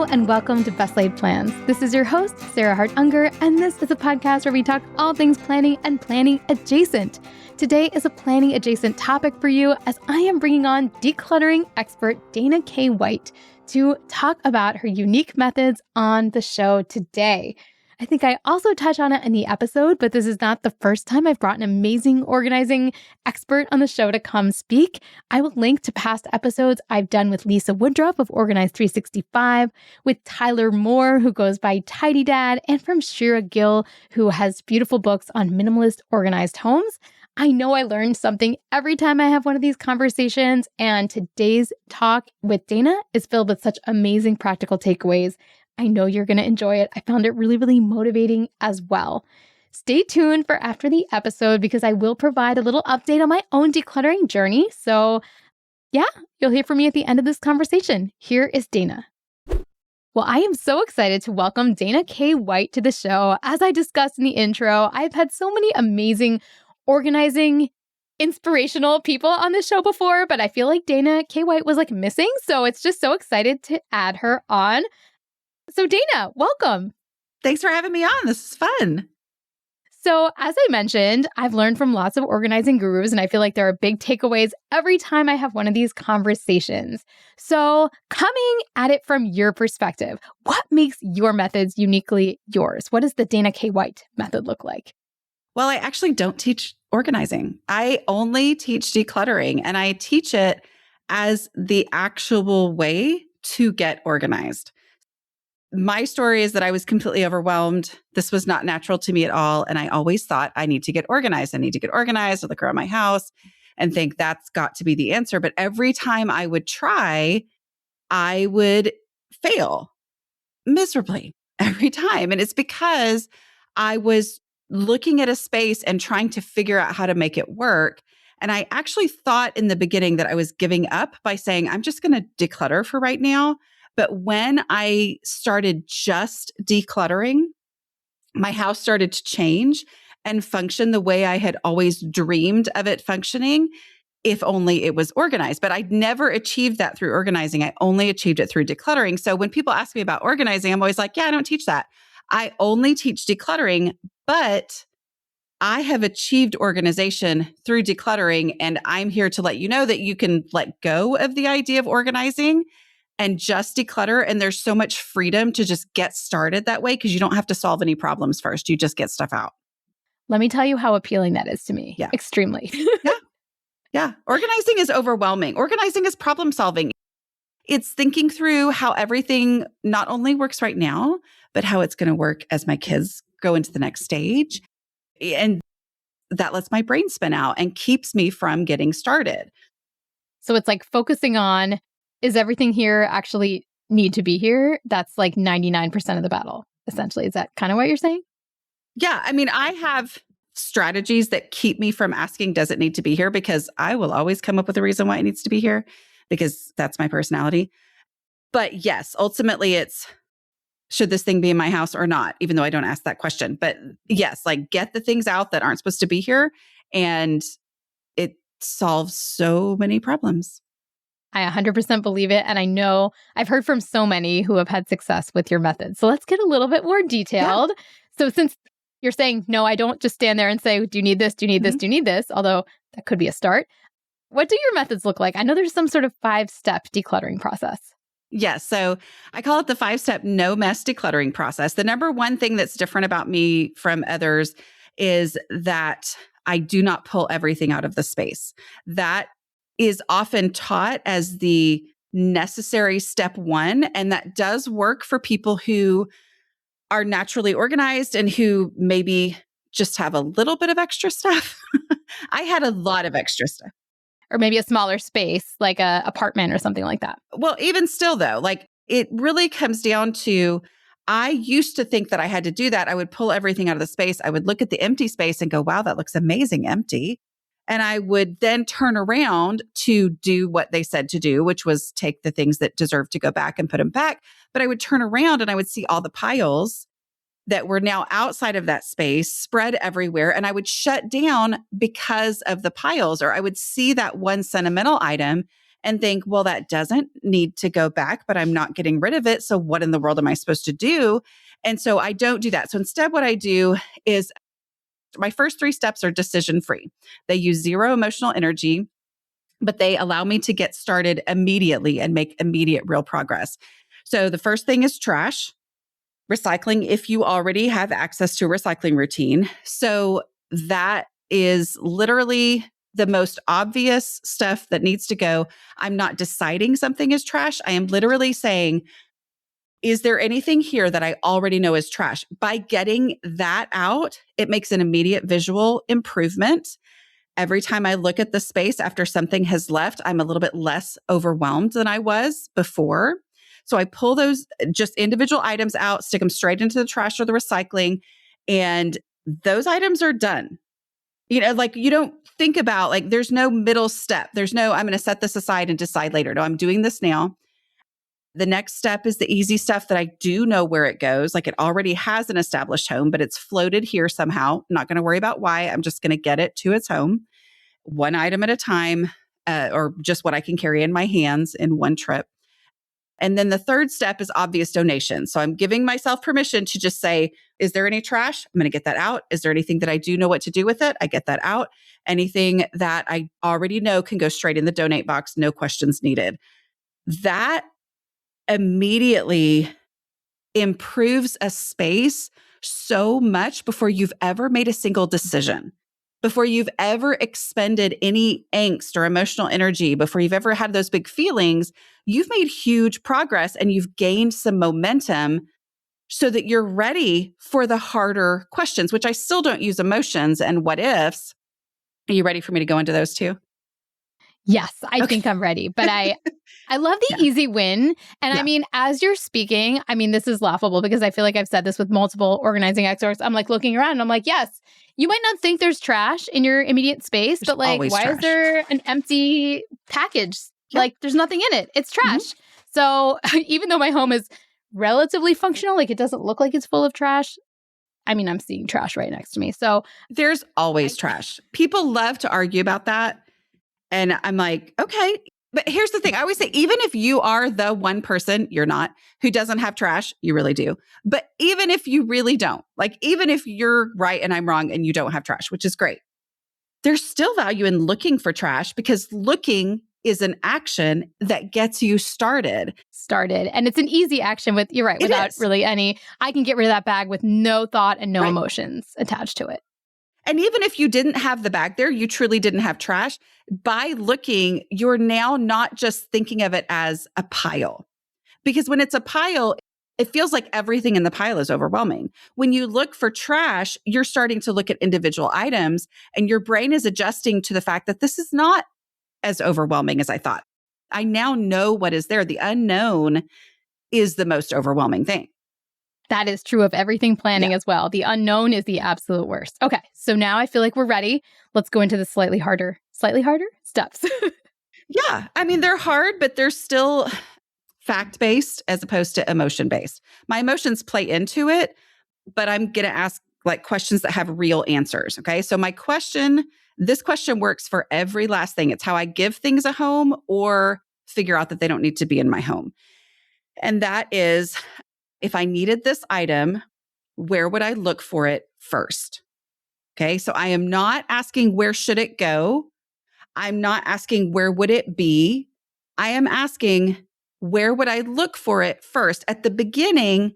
and welcome to Best Laid Plans. This is your host, Sarah Hart-Unger, and this is a podcast where we talk all things planning and planning adjacent. Today is a planning adjacent topic for you as I am bringing on decluttering expert Dana K. White to talk about her unique methods on the show today. I think I also touch on it in the episode, but this is not the first time I've brought an amazing organizing expert on the show to come speak. I will link to past episodes I've done with Lisa Woodruff of Organize 365, with Tyler Moore, who goes by Tidy Dad, and from Shira Gill, who has beautiful books on minimalist organized homes. I know I learned something every time I have one of these conversations, and today's talk with Dana is filled with such amazing practical takeaways. I know you're going to enjoy it. I found it really, really motivating as well. Stay tuned for after the episode because I will provide a little update on my own decluttering journey. So yeah, you'll hear from me at the end of this conversation. Here is Dana. Well, I am so excited to welcome Dana K. White to the show. As I discussed in the intro, I've had so many amazing organizing, inspirational people on the show before, but I feel like Dana K. White was like missing. So it's just so excited to add her on. So Dana, welcome. Thanks for having me on. This is fun. So as I mentioned, I've learned from lots of organizing gurus, and I feel like there are big takeaways every time I have one of these conversations. So coming at it from your perspective, what makes your methods uniquely yours? What does the Dana K. White method look like? Well, I actually don't teach organizing. I only teach decluttering, and I teach it as the actual way to get organized. My story is that I was completely overwhelmed. This was not natural to me at all. And I always thought I need to get organized. I need to get organized. I look around my house and think that's got to be the answer. But every time I would try, I would fail miserably every time. And it's because I was looking at a space and trying to figure out how to make it work. And I actually thought in the beginning that I was giving up by saying, I'm just going to declutter for right now. But when I started just decluttering, my house started to change and function the way I had always dreamed of it functioning, if only it was organized. But I'd never achieved that through organizing. I only achieved it through decluttering. So when people ask me about organizing, I'm always like, yeah, I don't teach that. I only teach decluttering, but I have achieved organization through decluttering. And I'm here to let you know that you can let go of the idea of organizing and just declutter. And there's so much freedom to just get started that way because you don't have to solve any problems first. You just get stuff out. Let me tell you how appealing that is to me. Yeah. Extremely. Yeah. Organizing is overwhelming. Organizing is problem solving. It's thinking through how everything not only works right now, but how it's going to work as my kids go into the next stage. And that lets my brain spin out and keeps me from getting started. So it's like focusing on, is everything here actually need to be here? That's like 99% of the battle, essentially. Is that kind of what you're saying? Yeah. I mean, I have strategies that keep me from asking, does it need to be here? Because I will always come up with a reason why it needs to be here because that's my personality. But yes, ultimately it's, should this thing be in my house or not? Even though I don't ask that question. But yes, like get the things out that aren't supposed to be here. And it solves so many problems. I 100% believe it. And I know I've heard from so many who have had success with your method. So let's get a little bit more detailed. Yeah. So since you're saying, no, I don't just stand there and say, do you need this? Do you need this? Do you need this? Although that could be a start. What do your methods look like? I know there's some sort of 5-step decluttering process. Yes. So I call it the 5-step no mess decluttering process. The number one thing that's different about me from others is that I do not pull everything out of the space. That is often taught as the necessary step one. And that does work for people who are naturally organized and who maybe just have a little bit of extra stuff. I had a lot of extra stuff. Or maybe a smaller space, like a apartment or something like that. Well, even still though, like it really comes down to, I used to think that I had to do that. I would pull everything out of the space. I would look at the empty space and go, wow, that looks amazing empty. And I would then turn around to do what they said to do, which was take the things that deserve to go back and put them back. But I would turn around and I would see all the piles that were now outside of that space spread everywhere. And I would shut down because of the piles, or I would see that one sentimental item and think, well, that doesn't need to go back, but I'm not getting rid of it. So what in the world am I supposed to do? And so I don't do that. So instead, what I do is my first 3 steps are decision free. They use 0 emotional energy, but they allow me to get started immediately and make immediate real progress. So the first thing is trash, recycling if you already have access to a recycling routine. So that is literally the most obvious stuff that needs to go. I'm not deciding something is trash. I am literally saying, is there anything here that I already know is trash? By getting that out, it makes an immediate visual improvement. Every time I look at the space after something has left, I'm a little bit less overwhelmed than I was before. So I pull those just individual items out, stick them straight into the trash or the recycling, and those items are done. Like you don't think about like, there's no middle step. There's no, I'm going to set this aside and decide later. No, I'm doing this now. The next step is the easy stuff that I do know where it goes. Like it already has an established home, but it's floated here somehow. I'm not going to worry about why. I'm just going to get it to its home, one item at a time, or just what I can carry in my hands in one trip. And then the third step is obvious donation. So I'm giving myself permission to just say, is there any trash? I'm going to get that out. Is there anything that I do know what to do with it? I get that out. Anything that I already know can go straight in the donate box, no questions needed. That immediately improves a space so much before you've ever made a single decision, before you've ever expended any angst or emotional energy, before you've ever had those big feelings. You've made huge progress and you've gained some momentum so that you're ready for the harder questions, which I still don't use emotions and what ifs. Are you ready for me to go into those too? Yes, I think I'm ready. But I love the easy win. And I mean, as you're speaking, I mean, this is laughable because I feel like I've said this with multiple organizing experts. I'm like looking around and I'm like, yes, you might not think there's trash in your immediate space, but like, why is there an empty package? Like there's nothing in it. It's trash. Mm-hmm. So even though my home is relatively functional, like it doesn't look like it's full of trash. I mean, I'm seeing trash right next to me. So there's always trash. People love to argue about that. And I'm like, okay. But here's the thing. I always say, even if you are the one person, you're not, who doesn't have trash, you really do. But even if you really don't, like, even if you're right and I'm wrong and you don't have trash, which is great, there's still value in looking for trash because looking is an action that gets you started. And it's an easy action with, you're right, without really I can get rid of that bag with no thought and no emotions attached to it. And even if you didn't have the bag there, you truly didn't have trash. By looking, you're now not just thinking of it as a pile. Because when it's a pile, it feels like everything in the pile is overwhelming. When you look for trash, you're starting to look at individual items and your brain is adjusting to the fact that this is not as overwhelming as I thought. I now know what is there. The unknown is the most overwhelming thing. That is true of everything planning as well. The unknown is the absolute worst. Okay, so now I feel like we're ready. Let's go into the slightly harder steps. Yeah, I mean, they're hard, but they're still fact-based as opposed to emotion-based. My emotions play into it, but I'm going to ask like questions that have real answers. Okay, so this question works for every last thing. It's how I give things a home or figure out that they don't need to be in my home. And that is, if I needed this item, where would I look for it first? Okay, so I am not asking where should it go. I'm not asking where would it be. I am asking where would I look for it first at the beginning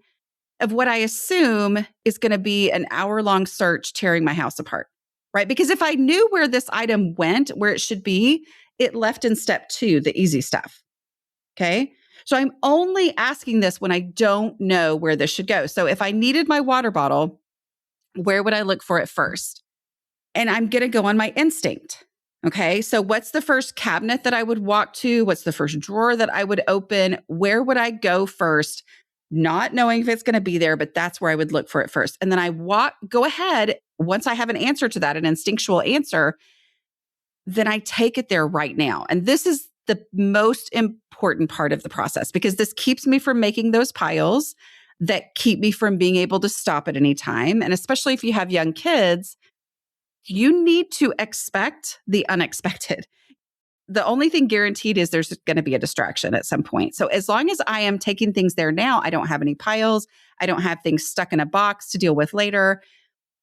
of what I assume is going to be an hour-long search tearing my house apart, right? Because if I knew where this item went, where it should be, it left in step 2, the easy stuff. Okay. So I'm only asking this when I don't know where this should go. So if I needed my water bottle, where would I look for it first? And I'm going to go on my instinct. Okay. So what's the first cabinet that I would walk to? What's the first drawer that I would open? Where would I go first? Not knowing if it's going to be there, but that's where I would look for it first. And then I go ahead. Once I have an answer to that, an instinctual answer, then I take it there right now. And this is the most important part of the process because this keeps me from making those piles that keep me from being able to stop at any time. And especially if you have young kids, you need to expect the unexpected. the only thing guaranteed is there's going to be a distraction at some point. So as long as I am taking things there now, I don't have any piles. I don't have things stuck in a box to deal with later.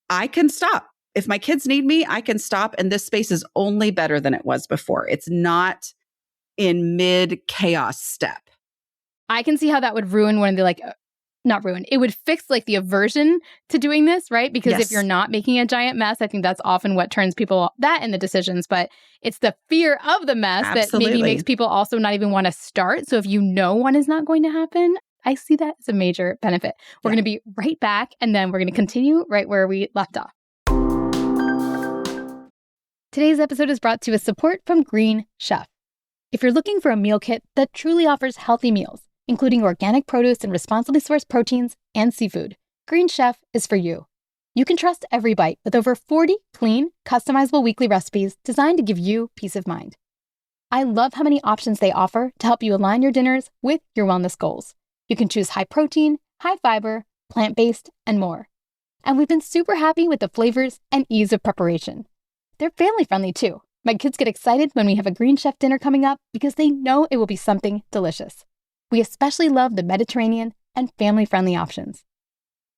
I can stop. If my kids need me, I can stop. And this space is only better than it was before. It's not in mid chaos step. I can see how that would ruin one of the not ruin. It would fix like the aversion to doing this, right? Because if you're not making a giant mess, I think that's often what turns people that in the decisions, but it's the fear of the mess that maybe makes people also not even want to start. So if you know one is not going to happen, I see that as a major benefit. We're going to be right back, and then we're going to continue right where we left off. Today's episode is brought to you with support from Green Chef. If you're looking for a meal kit that truly offers healthy meals, including organic produce and responsibly sourced proteins and seafood, Green Chef is for you. You can trust every bite with over 40 clean, customizable weekly recipes designed to give you peace of mind. I love how many options they offer to help you align your dinners with your wellness goals. You can choose high protein, high fiber, plant-based, and more. And we've been super happy with the flavors and ease of preparation. They're family-friendly too. My kids get excited when we have a Green Chef dinner coming up because they know it will be something delicious. We especially love the Mediterranean and family-friendly options.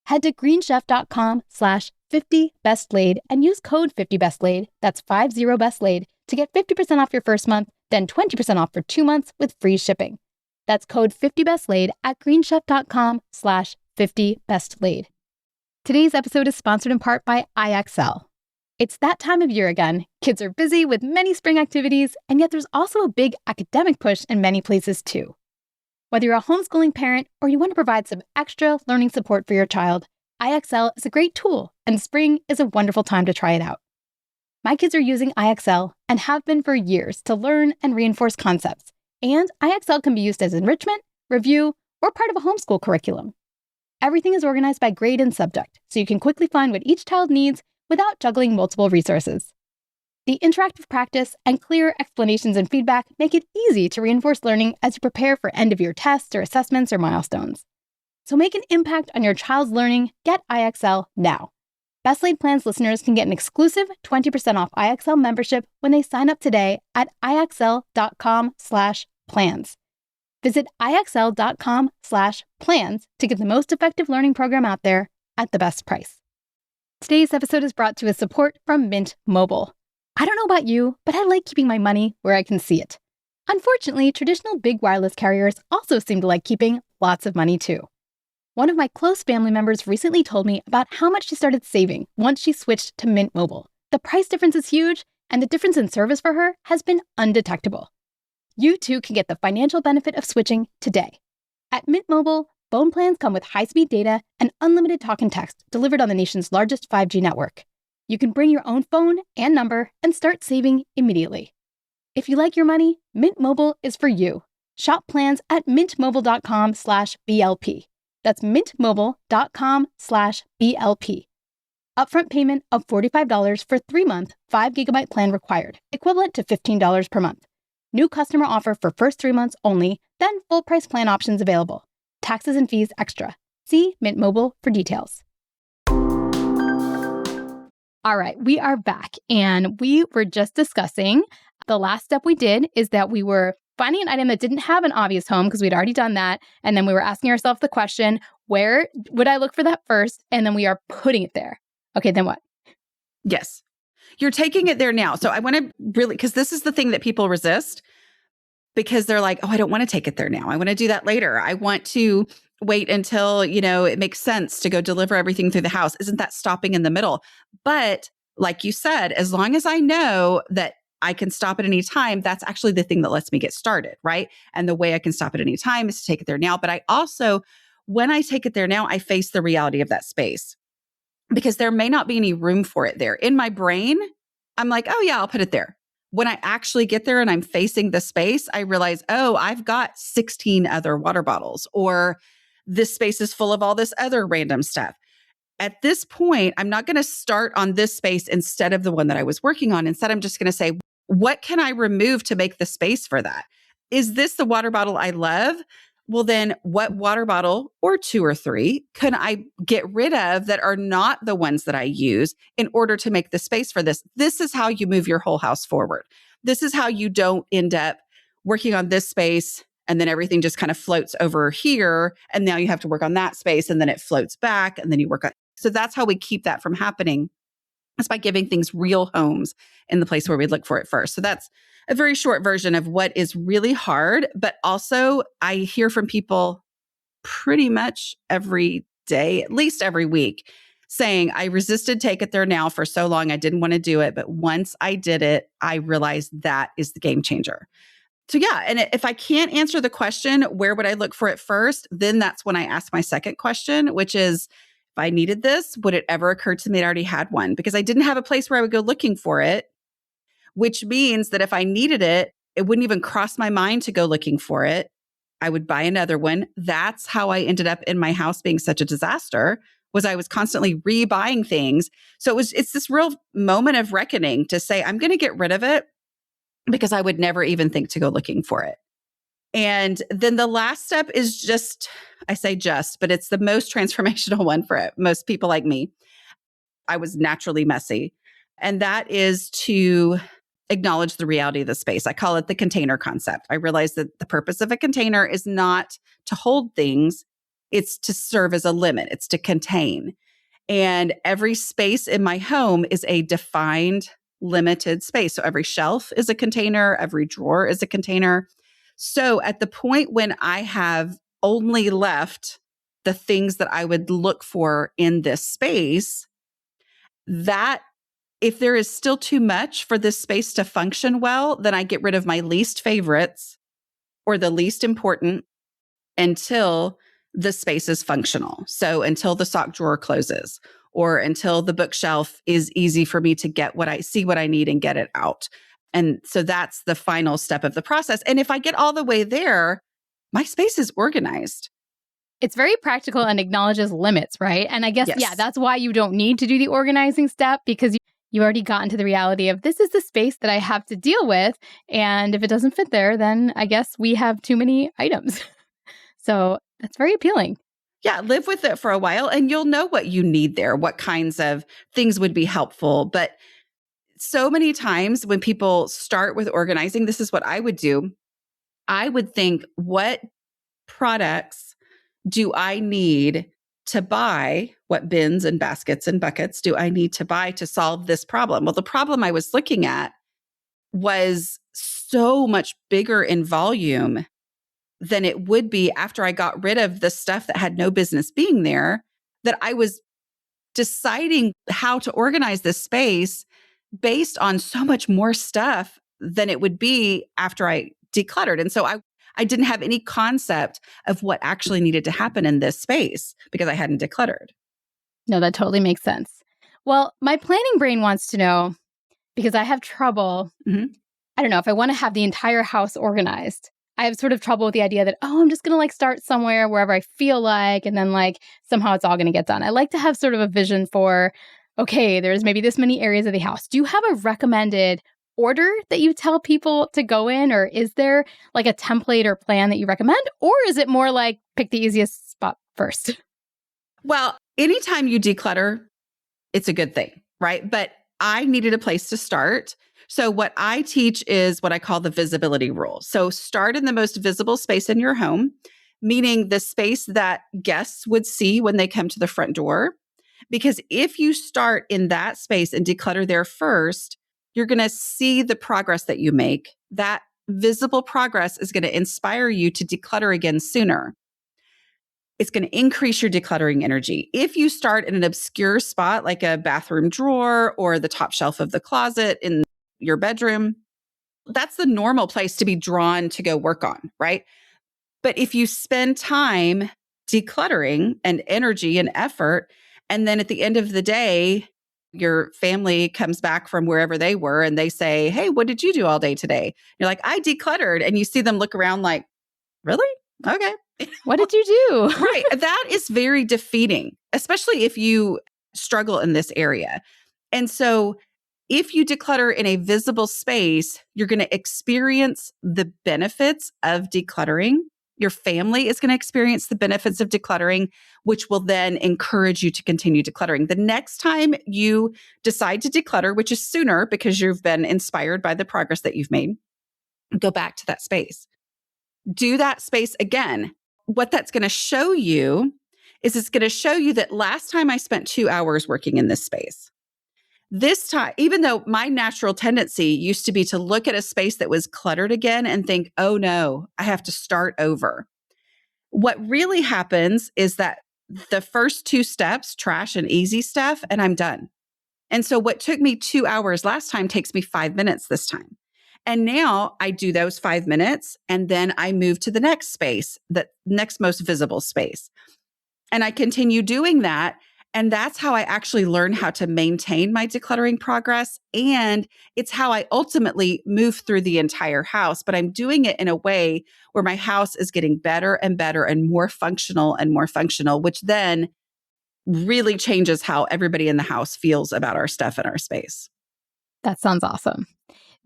Head to greenchef.com/50bestlaid and use code 50bestlaid, that's 50bestlaid, to get 50% off your first month, then 20% off for 2 months with free shipping. That's code 50bestlaid at greenchef.com/50bestlaid. Today's episode is sponsored in part by IXL. It's that time of year again. Kids are busy with many spring activities, and yet there's also a big academic push in many places too. Whether you're a homeschooling parent or you want to provide some extra learning support for your child, IXL is a great tool, and spring is a wonderful time to try it out. My kids are using IXL and have been for years to learn and reinforce concepts, and IXL can be used as enrichment, review, or part of a homeschool curriculum. Everything is organized by grade and subject, so you can quickly find what each child needs without juggling multiple resources. The interactive practice and clear explanations and feedback make it easy to reinforce learning as you prepare for end-of-year tests or assessments or milestones. So make an impact on your child's learning. Get IXL now. Best Laid Plans listeners can get an exclusive 20% off IXL membership when they sign up today at IXL.com/plans. Visit IXL.com/plans to get the most effective learning program out there at the best price. Today's episode is brought to you with support from Mint Mobile. I don't know about you, but I like keeping my money where I can see it. Unfortunately, traditional big wireless carriers also seem to like keeping lots of money too. One of my close family members recently told me about how much she started saving once she switched to Mint Mobile. The price difference is huge, and the difference in service for her has been undetectable. You too can get the financial benefit of switching today. At Mint Mobile, phone plans come with high-speed data and unlimited talk and text delivered on the nation's largest 5G network. You can bring your own phone and number and start saving immediately. If you like your money, Mint Mobile is for you. Shop plans at mintmobile.com/BLP. That's mintmobile.com/BLP. Upfront payment of $45 for 3-month, 5GB plan required, equivalent to $15 per month. New customer offer for first 3 months only, then full price plan options available. Taxes and fees extra. See Mint Mobile for details. All right, we are back, and we were just discussing the last step we did is that we were finding an item that didn't have an obvious home because we'd already done that. And then we were asking ourselves the question, where would I look for that first? And then we are putting it there. Okay, then what? Yes. You're taking it there now. So I want to really, because this is the thing that people resist because they're like, oh, I don't want to take it there now. I want to do that later. I want to wait until, it makes sense to go deliver everything through the house. Isn't that stopping in the middle? But like you said, as long as I know that I can stop at any time, that's actually the thing that lets me get started, right? And the way I can stop at any time is to take it there now. But I also, when I take it there now, I face the reality of that space because there may not be any room for it there. In my brain, I'm like, oh yeah, I'll put it there. When I actually get there and I'm facing the space, I realize, oh, I've got 16 other water bottles, or this space is full of all this other random stuff. At this point, I'm not going to start on this space instead of the one that I was working on. Instead, I'm just going to say, what can I remove to make the space for that? Is this the water bottle I love? Well, then what water bottle or 2 or 3 can I get rid of that are not the ones that I use in order to make the space for this? This is how you move your whole house forward. this is how you don't end up working on this space and then everything just kind of floats over here. And now you have to work on that space and then it floats back and then you work on. So that's how we keep that from happening. That's by giving things real homes in the place where we look for it first. So that's a very short version of what is really hard. But also, I hear from people pretty much every day, at least every week, saying, I resisted Take It There Now for so long. I didn't want to do it. But once I did it, I realized that is the game changer. So yeah, and if I can't answer the question, where would I look for it first? Then that's when I ask my second question, which is, if I needed this, would it ever occur to me that I already had one? Because I didn't have a place where I would go looking for it, which means that if I needed it, it wouldn't even cross my mind to go looking for it. I would buy another one. That's how I ended up in my house being such a disaster, was I was constantly rebuying things. So it's this real moment of reckoning to say, I'm going to get rid of it because I would never even think to go looking for it. And then the last step is just, I say just, but it's the most transformational one for most people like me. I was naturally messy. And that is to acknowledge the reality of the space. I call it the container concept. I realized that the purpose of a container is not to hold things, it's to serve as a limit, it's to contain. And every space in my home is a defined, limited space. So every shelf is a container, every drawer is a container. So at the point when I have only left the things that I would look for in this space, that if there is still too much for this space to function well, then I get rid of my least favorites or the least important until the space is functional. So until the sock drawer closes or until the bookshelf is easy for me to get what I need and get it out. And so that's the final step of the process. And if I get all the way there, my space is organized. It's very practical and acknowledges limits, right? And I guess, Yes. yeah, that's why you don't need to do the organizing step, because you already got into the reality of this is the space that I have to deal with. And if it doesn't fit there, then I guess we have too many items. So that's very appealing. Yeah, live with it for a while and you'll know what you need there, what kinds of things would be helpful. But so many times when people start with organizing, this is what I would do. I would think, what products do I need to buy? What bins and baskets and buckets do I need to buy to solve this problem? Well, the problem I was looking at was so much bigger in volume than it would be after I got rid of the stuff that had no business being there, that I was deciding how to organize this space based on so much more stuff than it would be after I decluttered. And so I didn't have any concept of what actually needed to happen in this space because I hadn't decluttered. No, that totally makes sense. Well, my planning brain wants to know, because I have trouble. I don't know, if I want to have the entire house organized, I have sort of trouble with the idea that, I'm just going to start somewhere wherever I feel like, and then somehow it's all going to get done. I like to have sort of a vision for, okay, there's maybe this many areas of the house. Do you have a recommended order that you tell people to go in? Or is there a template or plan that you recommend? Or is it more like pick the easiest spot first? Well, anytime you declutter, it's a good thing, right? But I needed a place to start. So what I teach is what I call the visibility rule. So start in the most visible space in your home, meaning the space that guests would see when they come to the front door. Because if you start in that space and declutter there first, you're going to see the progress that you make. That visible progress is going to inspire you to declutter again sooner. It's going to increase your decluttering energy. If you start in an obscure spot like a bathroom drawer or the top shelf of the closet in your bedroom, that's the normal place to be drawn to go work on, right? But if you spend time decluttering and energy and effort, and then at the end of the day, your family comes back from wherever they were and they say, hey, what did you do all day today? You're like, I decluttered. And you see them look around like, really? Okay. What did you do? Right. That is very defeating, especially if you struggle in this area. And so if you declutter in a visible space, you're going to experience the benefits of decluttering Your family is going to experience the benefits of decluttering, which will then encourage you to continue decluttering. The next time you decide to declutter, which is sooner because you've been inspired by the progress that you've made, go back to that space. Do that space again. What that's going to show you is it's going to show you that last time I spent 2 hours working in this space. This time, even though my natural tendency used to be to look at a space that was cluttered again and think, oh no, I have to start over. What really happens is that the first 2 steps, trash and easy stuff, and I'm done. And so what took me 2 hours last time takes me 5 minutes this time. And now I do those 5 minutes and then I move to the next space, the next most visible space. And I continue doing that. And that's how I actually learn how to maintain my decluttering progress. And it's how I ultimately move through the entire house. But I'm doing it in a way where my house is getting better and better and more functional, which then really changes how everybody in the house feels about our stuff and our space. That sounds awesome.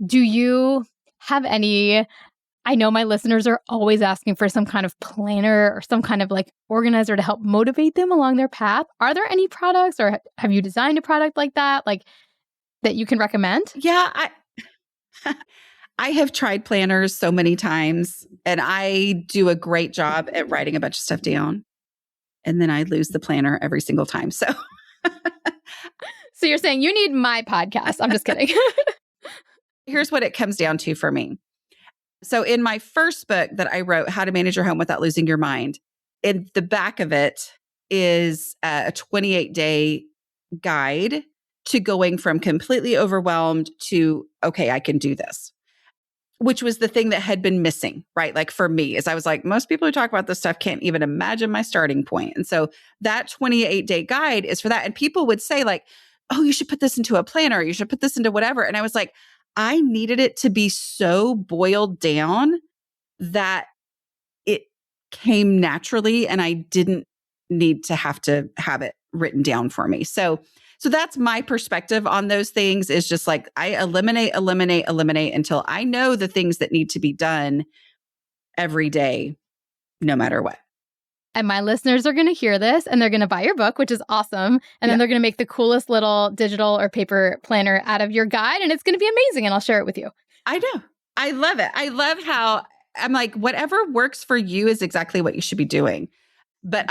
Do you have any, I know my listeners are always asking for some kind of planner or some kind of like organizer to help motivate them along their path. Are there any products or have you designed a product like that you can recommend? Yeah, I have tried planners so many times and I do a great job at writing a bunch of stuff down. And then I lose the planner every single time. So you're saying you need my podcast. I'm just kidding. Here's what it comes down to for me. So in my first book that I wrote, How to Manage Your Home Without Losing Your Mind, in the back of it is a 28-day guide to going from completely overwhelmed to, okay, I can do this, which was the thing that had been missing, right? Like for me, is I was like, most people who talk about this stuff can't even imagine my starting point. And so that 28-day guide is for that. And people would say like, oh, you should put this into a planner. You should put this into whatever. And I was like, I needed it to be so boiled down that it came naturally and I didn't need to have it written down for me. So that's my perspective on those things, is just like I eliminate until I know the things that need to be done every day, no matter what. And my listeners are going to hear this and they're going to buy your book, which is awesome. And then they're going to make the coolest little digital or paper planner out of your guide. And it's going to be amazing. And I'll share it with you. I know. I love it. I love how I'm like, whatever works for you is exactly what you should be doing. But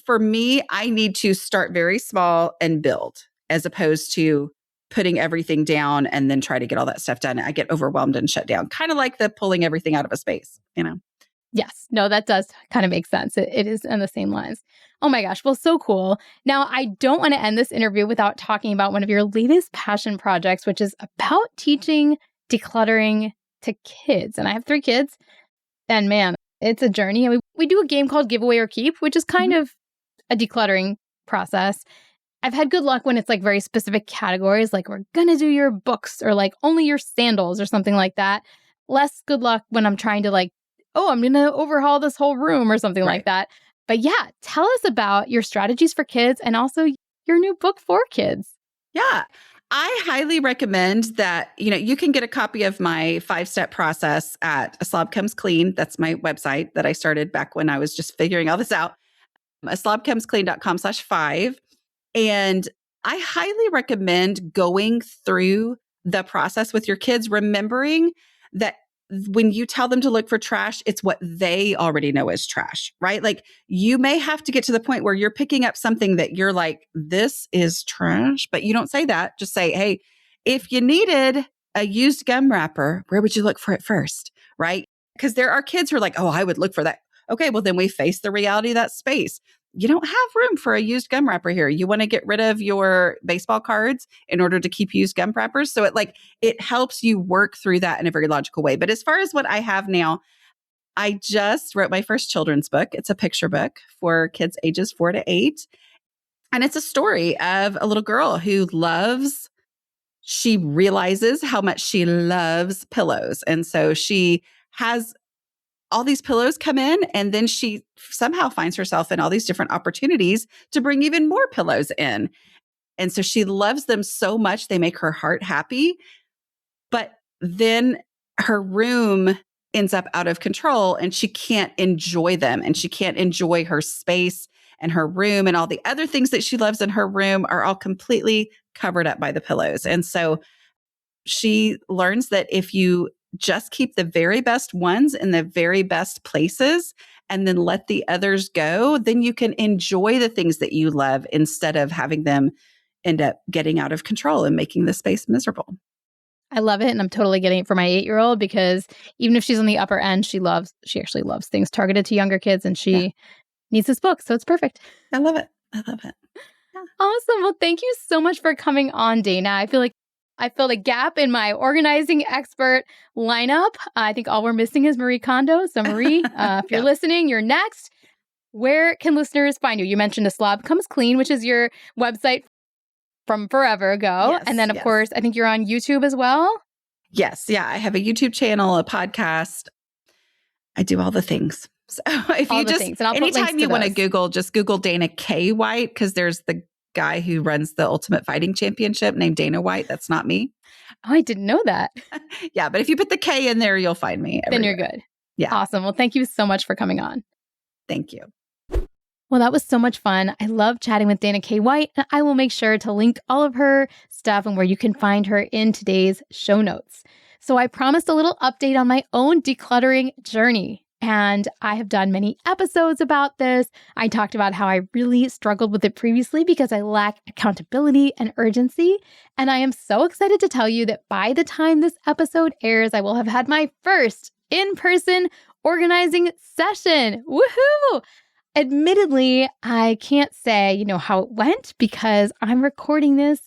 for me, I need to start very small and build, as opposed to putting everything down and then try to get all that stuff done. I get overwhelmed and shut down, kind of like the pulling everything out of a space, Yes. No, that does kind of make sense. It is on the same lines. Oh my gosh. Well, so cool. Now, I don't want to end this interview without talking about one of your latest passion projects, which is about teaching decluttering to kids. And I have 3 kids. And man, it's a journey. And we do a game called Giveaway or Keep, which is kind of a decluttering process. I've had good luck when it's like very specific categories, like we're going to do your books or like only your sandals or something like that. Less good luck when I'm trying to like, oh, I'm going to overhaul this whole room or something like that. But yeah, tell us about your strategies for kids and also your new book for kids. Yeah. I highly recommend that, you can get a copy of my 5-step process at A Slob Comes Clean. That's my website that I started back when I was just figuring all this out. aslobcomesclean.com/5. And I highly recommend going through the process with your kids, remembering that when you tell them to look for trash, it's what they already know is trash, right? Like you may have to get to the point where you're picking up something that you're like, this is trash, but you don't say that. Just say, hey, if you needed a used gum wrapper, where would you look for it first, right? Because there are kids who are like, oh, I would look for that. Okay, well, then we face the reality of that space. You don't have room for a used gum wrapper here. You want to get rid of your baseball cards in order to keep used gum wrappers. So it helps you work through that in a very logical way. But as far as what I have now, I just wrote my first children's book. It's a picture book for kids ages 4 to 8. And it's a story of a little girl who she realizes how much she loves pillows. And so she has all these pillows come in, and then she somehow finds herself in all these different opportunities to bring even more pillows in. And so she loves them so much, they make her heart happy. But then her room ends up out of control and she can't enjoy them and she can't enjoy her space and her room, and all the other things that she loves in her room are all completely covered up by the pillows. And so she learns that if you just keep the very best ones in the very best places and then let the others go, then you can enjoy the things that you love instead of having them end up getting out of control and making the space miserable. I love it. And I'm totally getting it for my 8-year-old, because even if she's on the upper end, she actually loves things targeted to younger kids, and she needs this book. So it's perfect. I love it. I love it. Yeah. Awesome. Well, thank you so much for coming on, Dana. I feel like I filled a gap in my organizing expert lineup. I think all we're missing is Marie Kondo. So Marie, if you're listening, you're next. Where can listeners find you? You mentioned A Slob Comes Clean, which is your website from forever ago. Yes, and then, of course, I think you're on YouTube as well. Yes. Yeah. I have a YouTube channel, a podcast. I do all the things. So if All you the just, things. And I'll put links anytime to you want to those. Google, just Google Dana K. White, because there's the guy who runs the Ultimate Fighting Championship named Dana White. That's not me. Oh, I didn't know that. Yeah. But if you put the K in there, you'll find me everywhere. Then you're good. Yeah. Awesome. Well, thank you so much for coming on. Thank you. Well, that was so much fun. I love chatting with Dana K. White, and I will make sure to link all of her stuff and where you can find her in today's show notes. So I promised a little update on my own decluttering journey, and I have done many episodes about this. I talked about how I really struggled with it previously because I lack accountability and urgency, and I am so excited to tell you that by the time this episode airs, I will have had my first in-person organizing session. Woohoo! Admittedly, I can't say, how it went, because I'm recording this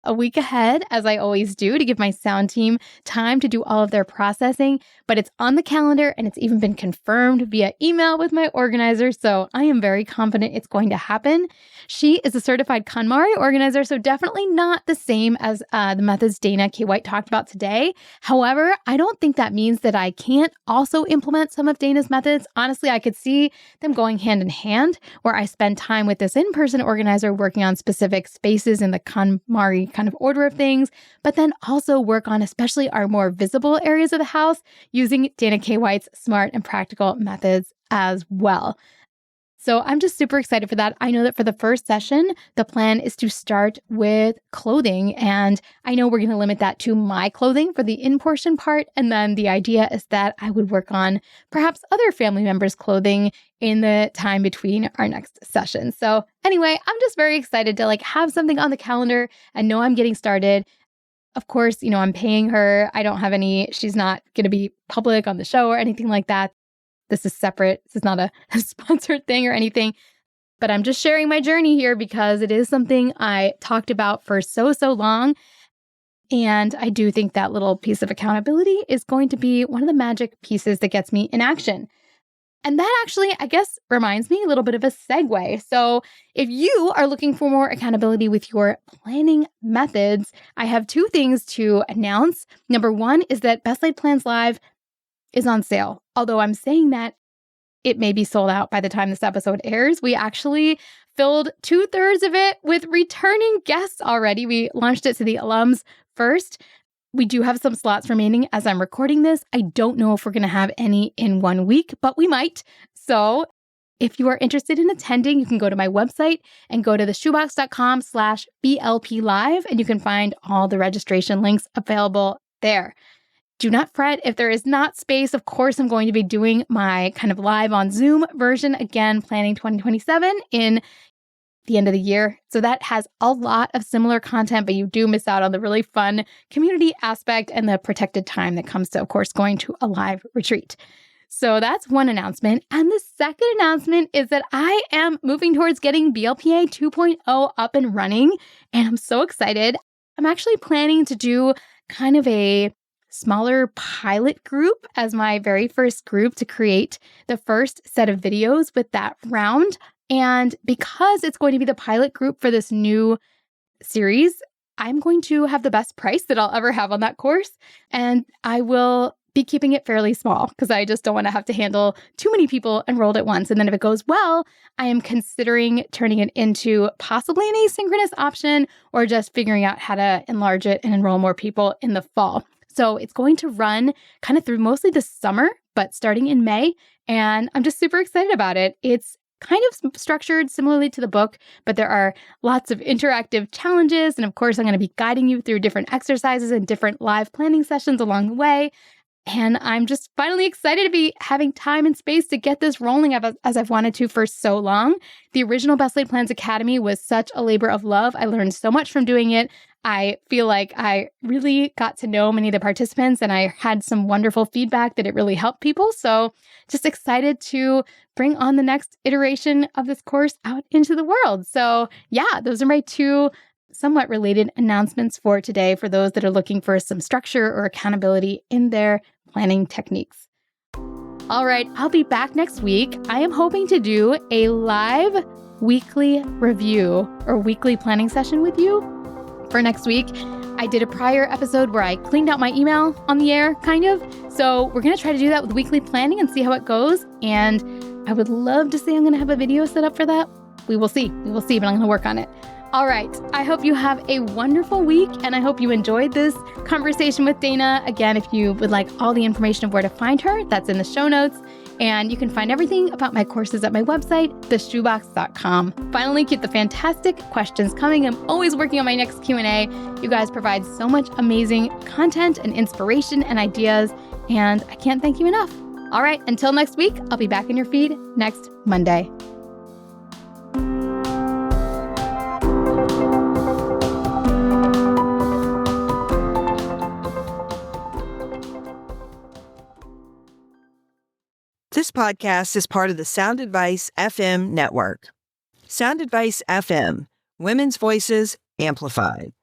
a week ahead, as I always do, to give my sound team time to do all of their processing. But it's on the calendar, and it's even been confirmed via email with my organizer. So I am very confident it's going to happen. She is a certified KonMari organizer, so definitely not the same as the methods Dana K. White talked about today. However, I don't think that means that I can't also implement some of Dana's methods. Honestly, I could see them going hand in hand, where I spend time with this in-person organizer working on specific spaces in the KonMari kind of order of things, but then also work on especially our more visible areas of the house using Dana K. White's smart and practical methods as well. So I'm just super excited for that. I know that for the first session, the plan is to start with clothing, and I know we're going to limit that to my clothing for the in-portion part, and then the idea is that I would work on perhaps other family members' clothing in the time between our next session. So anyway, I'm just very excited to have something on the calendar and know I'm getting started. Of course, I'm paying her. I don't have she's not going to be public on the show or anything like that. This is separate. This is not a sponsored thing or anything, but I'm just sharing my journey here because it is something I talked about for so long. And I do think that little piece of accountability is going to be one of the magic pieces that gets me in action. And that actually, I guess, reminds me a little bit of a segue. So if you are looking for more accountability with your planning methods, I have 2 things to announce. Number 1 is that Best Laid Plans Live is on sale. Although I'm saying that it may be sold out by the time this episode airs. We actually filled 2/3 of it with returning guests already. We launched it to the alums first. We do have some slots remaining as I'm recording this. I don't know if we're going to have any in 1 week, but we might. So if you are interested in attending, you can go to my website and go to theshoebox.com/BLP live, and you can find all the registration links available there. Do not fret if there is not space. Of course, I'm going to be doing my kind of live on Zoom version again, planning 2027 in the end of the year. So that has a lot of similar content, but you do miss out on the really fun community aspect and the protected time that comes to, of course, going to a live retreat. So that's one announcement. And the second announcement is that I am moving towards getting BLPA 2.0 up and running, and I'm so excited. I'm actually planning to do kind of a smaller pilot group as my very first group to create the first set of videos with that round. And because it's going to be the pilot group for this new series, I'm going to have the best price that I'll ever have on that course. And I will be keeping it fairly small because I just don't want to have to handle too many people enrolled at once. And then if it goes well, I am considering turning it into possibly an asynchronous option or just figuring out how to enlarge it and enroll more people in the fall. So it's going to run kind of through mostly the summer but starting in May. And I'm just super excited about it. It's kind of structured similarly to the book, but there are lots of interactive challenges. And of course, I'm going to be guiding you through different exercises and different live planning sessions along the way. And I'm just finally excited to be having time and space to get this rolling as I've wanted to for so long. The original Best Laid Plans Academy was such a labor of love. I learned so much from doing it. I feel like I really got to know many of the participants and I had some wonderful feedback that it really helped people. So just excited to bring on the next iteration of this course out into the world. So yeah, those are my two somewhat related announcements for today for those that are looking for some structure or accountability in their planning techniques. All right, I'll be back next week. I am hoping to do a live weekly review or weekly planning session with you for next week. I did a prior episode where I cleaned out my email on the air, kind of. So we're going to try to do that with weekly planning and see how it goes. And I would love to say I'm going to have a video set up for that. We will see, but I'm going to work on it. All right. I hope you have a wonderful week, and I hope you enjoyed this conversation with Dana. Again, if you would like all the information of where to find her, that's in the show notes. And you can find everything about my courses at my website, theshoebox.com. Finally, keep the fantastic questions coming. I'm always working on my next Q&A. You guys provide so much amazing content and inspiration and ideas, and I can't thank you enough. All right. Until next week, I'll be back in your feed next Monday. This podcast is part of the Sound Advice FM network. Sound Advice FM, women's voices amplified.